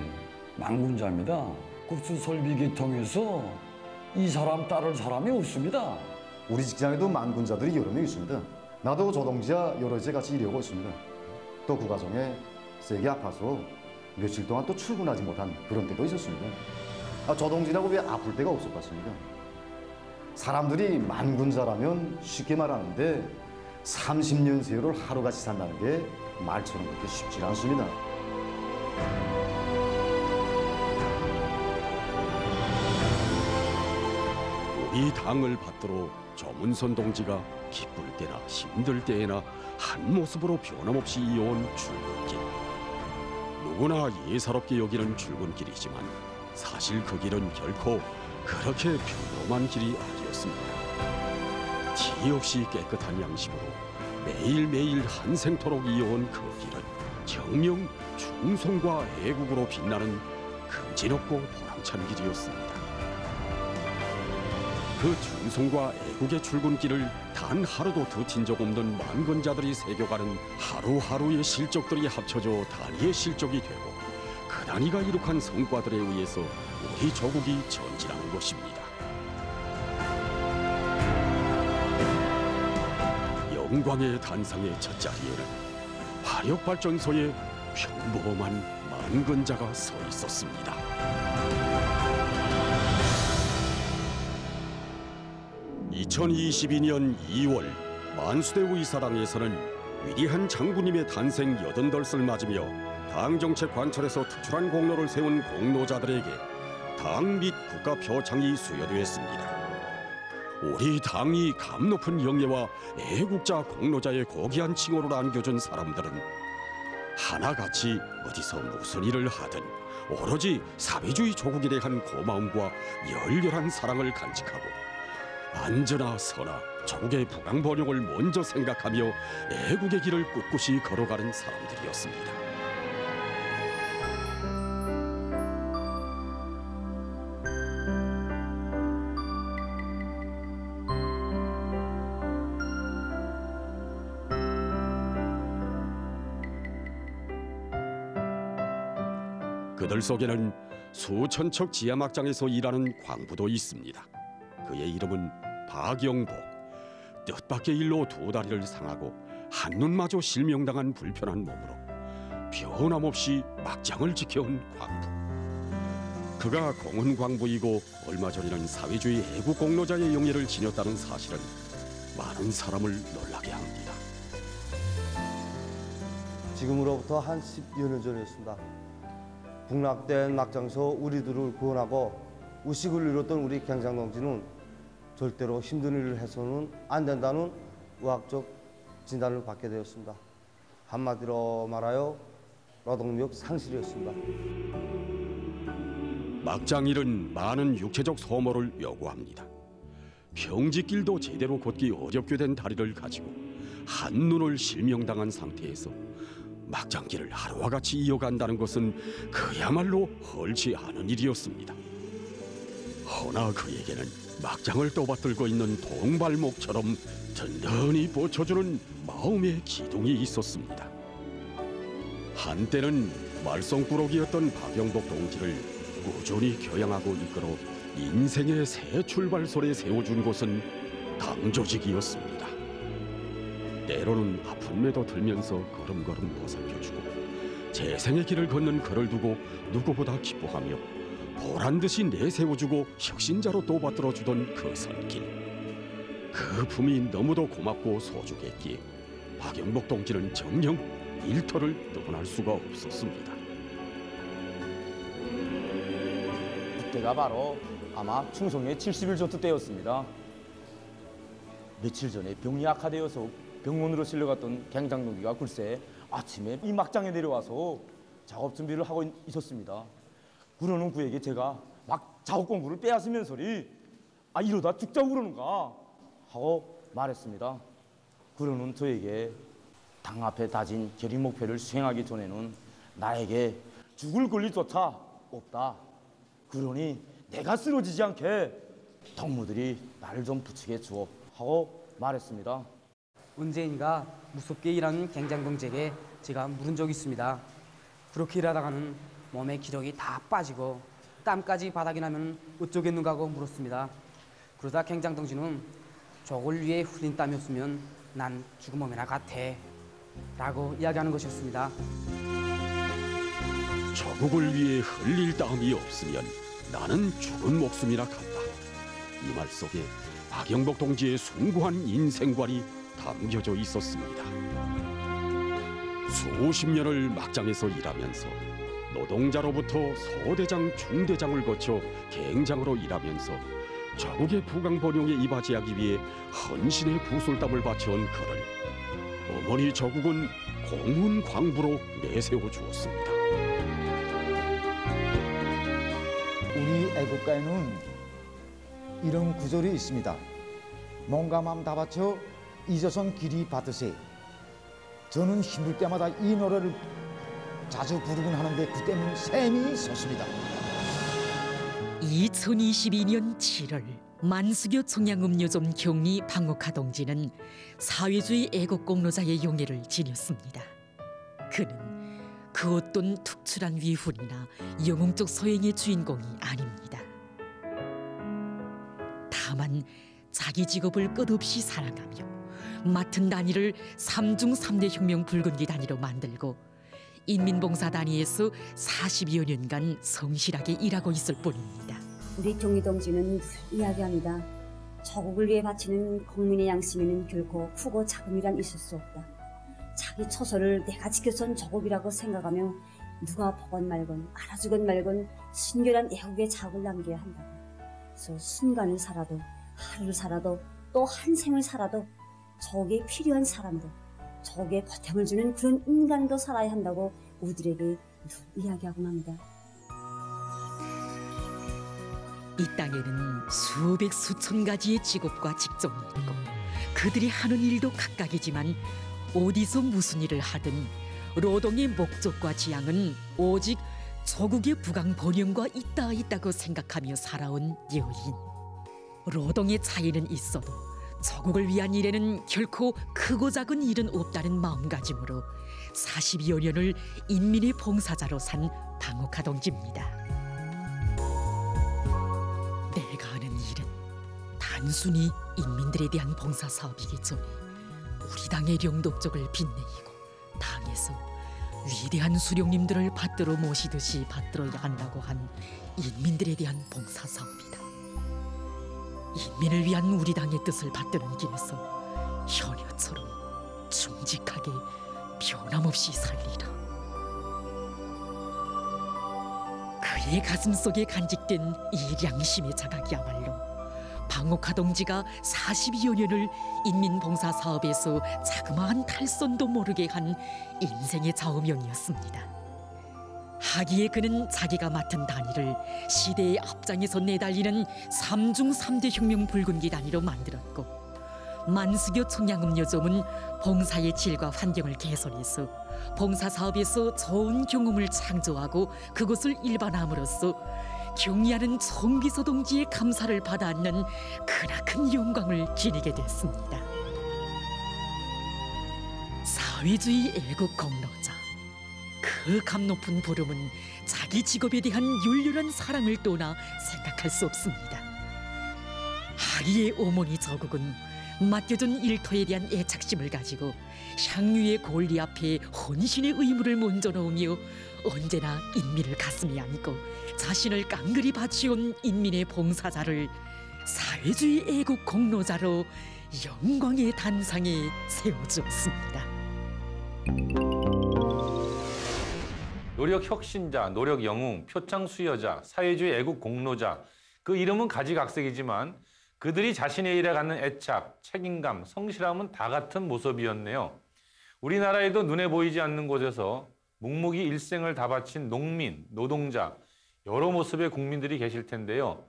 망군자입니다. 급수 설비 계통에서 이 사람 따를 사람이 없습니다. 우리 직장에도 만군자들이 여러 명 있습니다. 나도 조동지와 여러 제 같이 일하고 있습니다. 또 그 과정에 세게 아파서 며칠 동안 또 출근하지 못한 그런 때도 있었습니다. 조동지라고 왜 아플 때가 없을 것 같습니다. 사람들이 만군자라면 쉽게 말하는데 30년 세월을 하루같이 산다는 게 말처럼 그렇게 쉽지 않습니다. 우리 당을 받들어 조문선 동지가 기쁠 때나 힘들 때에나 한 모습으로 변함없이 이어온 출근길. 누구나 예사롭게 여기는 출근길이지만 사실 그 길은 결코 그렇게 평범한 길이 아니었습니다. 티 없이 깨끗한 양심으로 매일매일 한생토록 이어온 그 길은 정명, 충성과 애국으로 빛나는 금지롭고 보람찬 길이었습니다. 그 충성과 애국의 출근길을 단 하루도 더딘 적 없는 만건자들이 새겨가는 하루하루의 실적들이 합쳐져 단위의 실적이 되고 그 단위가 이룩한 성과들에 의해서 우리 조국이 전진하는 것입니다. 영광의 단상의 첫 자리에는 화력발전소의 평범한 만건자가 서 있었습니다. (2022년 2월) 만수대 의사당에서는 위대한 장군님의 탄생 88을 맞으며 당정책 관철에서 특출한 공로를 세운 공로자들에게 당 및 국가 표창이 수여되었습니다. 우리 당이 감높은 영예와 애국자 공로자의 고귀한 칭호를 안겨준 사람들은 하나같이 어디서 무슨 일을 하든 오로지 사회주의 조국에 대한 고마움과 열렬한 사랑을 간직하고 안전하 선하 조국의 부강 번영을 먼저 생각하며 애국의 길을 꿋꿋이 걸어가는 사람들이었습니다. 그들 속에는 수천 척 지하막장에서 일하는 광부도 있습니다. 그의 이름은 박영복. 뜻밖의 일로 두 다리를 상하고 한눈마저 실명당한 불편한 몸으로 변함없이 막장을 지켜온 광부. 그가 공은 광부이고 얼마 전에는 사회주의 애국 공로자의 영예를 지녔다는 사실은 많은 사람을 놀라게 합니다. 지금으로부터 한 10여 년 전이었습니다. 북락된 막장에서 우리들을 구원하고 의식을 잃었던 우리 경장동지는 절대로 힘든 일을 해서는 안 된다는 의학적 진단을 받게 되었습니다. 한마디로 말하여 노동력 상실이었습니다. 막장일은 많은 육체적 소모를 요구합니다. 평지길도 제대로 걷기 어렵게 된 다리를 가지고 한눈을 실명당한 상태에서 막장길을 하루와 같이 이어간다는 것은 그야말로 헐지 않은 일이었습니다. 허나 그에게는 막장을 떠받들고 있는 동발목처럼 든든히 버텨주는 마음의 기둥이 있었습니다. 한때는 말썽꾸러기였던 박영복 동지를 꾸준히 교양하고 이끌어 인생의 새 출발선에 세워준 곳은 당조직이었습니다. 때로는 아픔에도 들면서 걸음걸음 보살펴주고 재생의 길을 걷는 그를 두고 누구보다 기뻐하며 보란듯이 내세워주고 혁신자로 떠받들어주던 그 손길. 그 품이 너무도 고맙고 소중했기에 박영복 동지는 정녕 일터를 떠날 수가 없었습니다. 그때가 바로 아마 충성의 70일 전투 때였습니다. 며칠 전에 병이 악화되어서 병원으로 실려갔던 경장동지가 글쎄 아침에 이 막장에 내려와서 작업 준비를 하고 있었습니다. 그러는 그에게 제가 막 작업 공구를 빼앗으면서리 이러다 죽자고 그러는가 하고 말했습니다. 그러는 저에게 당 앞에 다진 결의 목표를 수행하기 전에는 나에게 죽을 권리조차 없다. 그러니 내가 쓰러지지 않게 덕무들이 나를 좀 부축해 주어 하고 말했습니다. 언제인가 무섭게 일하는 경장동지에게 제가 물은 적이 있습니다. 그렇게 일하다가는 몸에 기력이 다 빠지고 땀까지 바닥이 나면 어쩌겠는가 하고 물었습니다. 그러다 경장동지는 조국을 위해 흘린 땀이 없으면 난 죽은 몸이나 같아 라고 이야기하는 것이었습니다. 조국을 위해 흘릴 땀이 없으면 나는 죽은 목숨이나 같다. 이 말 속에 박영복 동지의 숭고한 인생관이 담겨져 있었습니다. 수십 년을 막장에서 일하면서 노동자로부터 소대장, 중대장을 거쳐 갱장으로 일하면서 조국의 부강 번영에 이바지하기 위해 헌신의 구슬땀을 바쳐온 그를 어머니 조국은 공훈 광부로 내세워 주었습니다. 우리 애국가에는 이런 구절이 있습니다. 몸과 마음 다 바쳐 이조선 길이 받으세. 저는 힘들 때마다 이 노래를 자주 부르곤 하는데 그때는 샘이 섰습니다. 2022년 7월 만수교 청양음료점 경리 박목하 동지는 사회주의 애국공로자의 용예를 지녔습니다. 그는 그 어떤 특출한 위훈이나 영웅적 소행의 주인공이 아닙니다. 다만 자기 직업을 끝없이 사랑하며 맡은 단위를 3중 3대 혁명 붉은기 단위로 만들고 인민봉사 단위에서 40여 년간 성실하게 일하고 있을 뿐입니다. 우리 경리 동지는 이야기합니다. 조국을 위해 바치는 국민의 양심에는 결코 크고 작음이란 있을 수 없다. 자기 처소를 내가 지켜선 조국이라고 생각하며 누가 보건 말건 알아주건 말건 순결한 애국의 자국을 남겨야 한다. 그래서 순간을 살아도 하루를 살아도 또 한 생을 살아도 조국에 필요한 사람들, 적에 보탬을 주는 그런 인간으로 살아야 한다고 우리들에게 늘 이야기하곤 합니다. 이 땅에는 수백 수천 가지의 직업과 직종이 있고 그들이 하는 일도 각각이지만 어디서 무슨 일을 하든 노동의 목적과 지향은 오직 조국의 부강 번영과 있다고 생각하며 살아온 여인. 노동의 차이는 있어도 조국을 위한 일에는 결코 크고 작은 일은 없다는 마음가짐으로 40여 년을 인민의 봉사자로 산 방옥하 동지입니다. 내가 하는 일은 단순히 인민들에 대한 봉사사업이기 전에 우리 당의 영독적을 빛내이고 당에서 위대한 수령님들을 받들어 모시듯이 받들어야 한다고 한 인민들에 대한 봉사사업이다. 인민을 위한 우리 당의 뜻을 받드는 길에서 현여처럼 충직하게 변함없이 살리라. 그의 가슴 속에 간직된 이 양심의 자각이야말로 방옥하 동지가 40여 년을 인민봉사사업에서 자그마한 탈선도 모르게 한 인생의 좌우명이었습니다. 하기에 그는 자기가 맡은 단위를 시대의 앞장에서 내달리는 3중 3대 혁명 붉은기 단위로 만들었고 만수교 청량음료점은 봉사의 질과 환경을 개선해서 봉사사업에서 좋은 경험을 창조하고 그것을 일반함으로써 경의하는 정비서 동지의 감사를 받아안는 크나큰 영광을 지니게 됐습니다. 사회주의 애국 공로자. 그 값높은 부름은 자기 직업에 대한 열렬한 사랑을 떠나 생각할 수 없습니다. 하기의 어머니 저국은 맡겨준 일터에 대한 애착심을 가지고 향유의 권리 앞에 헌신의 의무를 먼저 놓으며 언제나 인민을 가슴에 안고 자신을 깡그리 바치온 인민의 봉사자를 사회주의 애국 공로자로 영광의 단상에 세워주었습니다. 노력 혁신자, 노력 영웅, 표창 수여자, 사회주의 애국 공로자, 그 이름은 가지각색이지만 그들이 자신의 일에 갖는 애착, 책임감, 성실함은 다 같은 모습이었네요. 우리나라에도 눈에 보이지 않는 곳에서 묵묵히 일생을 다 바친 농민, 노동자, 여러 모습의 국민들이 계실 텐데요.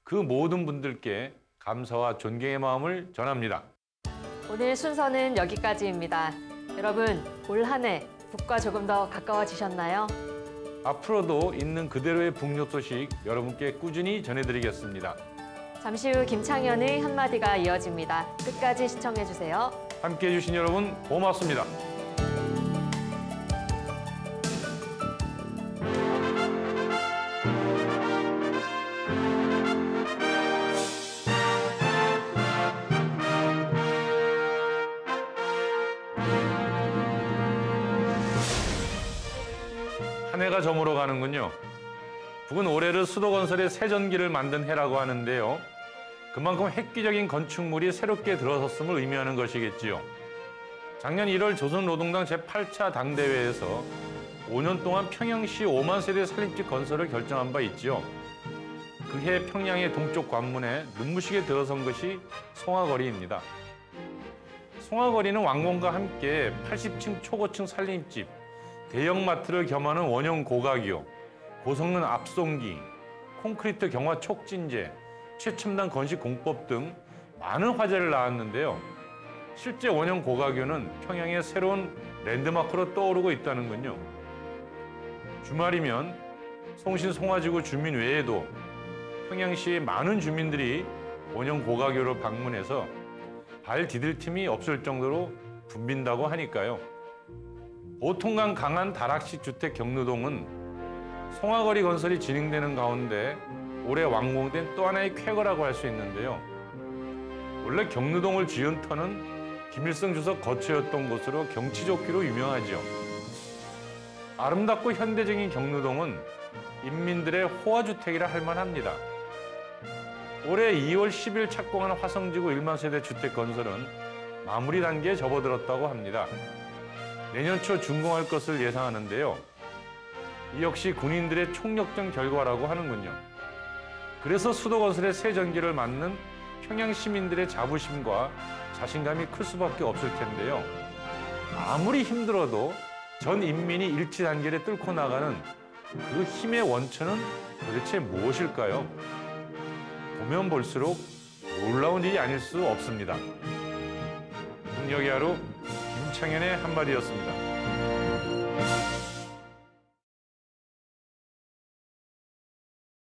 그 모든 분들께 감사와 존경의 마음을 전합니다. 오늘 순서는 여기까지입니다. 여러분, 올 한 해 북과 조금 더 가까워지셨나요? 앞으로도 있는 그대로의 북녘 소식 여러분께 꾸준히 전해드리겠습니다. 잠시 후 김창현의 한마디가 이어집니다. 끝까지 시청해주세요. 함께해 주신 여러분 고맙습니다. 한 해가 저물어 가는군요. 북은 올해를 수도건설의 새 전기를 만든 해라고 하는데요. 그만큼 획기적인 건축물이 새롭게 들어섰음을 의미하는 것이겠지요. 작년 1월 조선노동당 제8차 당대회에서 5년 동안 평양시 5만 세대 살림집 건설을 결정한 바 있지요. 그해 평양의 동쪽 관문에 눈부시게 들어선 것이 송화거리입니다. 송화거리는 왕궁과 함께 80층 초고층 살림집, 대형마트를 겸하는 원형 고가기업, 고성능 압송기, 콘크리트 경화 촉진제, 최첨단 건식 공법 등 많은 화제를 낳았는데요. 실제 원형 고가교는 평양의 새로운 랜드마크로 떠오르고 있다는군요. 주말이면 송신 송화지구 주민 외에도 평양시의 많은 주민들이 원형 고가교를 방문해서 발 디딜 틈이 없을 정도로 붐빈다고 하니까요. 보통강 강한 다락식 주택 경로동은 송화거리 건설이 진행되는 가운데 올해 완공된 또 하나의 쾌거라고 할 수 있는데요. 원래 경로동을 지은 터는 김일성 주석 거처였던 곳으로 경치 좋기로 유명하죠. 아름답고 현대적인 경로동은 인민들의 호화주택이라 할 만합니다. 올해 2월 10일 착공한 화성지구 1만 세대 주택 건설은 마무리 단계에 접어들었다고 합니다. 내년 초 준공할 것을 예상하는데요. 이 역시 군인들의 총력전 결과라고 하는군요. 그래서 수도건설의 새 전기를 맞는 평양 시민들의 자부심과 자신감이 클 수밖에 없을 텐데요. 아무리 힘들어도 전 인민이 일치 단결에 뚫고 나가는 그 힘의 원천은 도대체 무엇일까요? 보면 볼수록 놀라운 일이 아닐 수 없습니다. 능력의 하루 김창현의 한마디였습니다.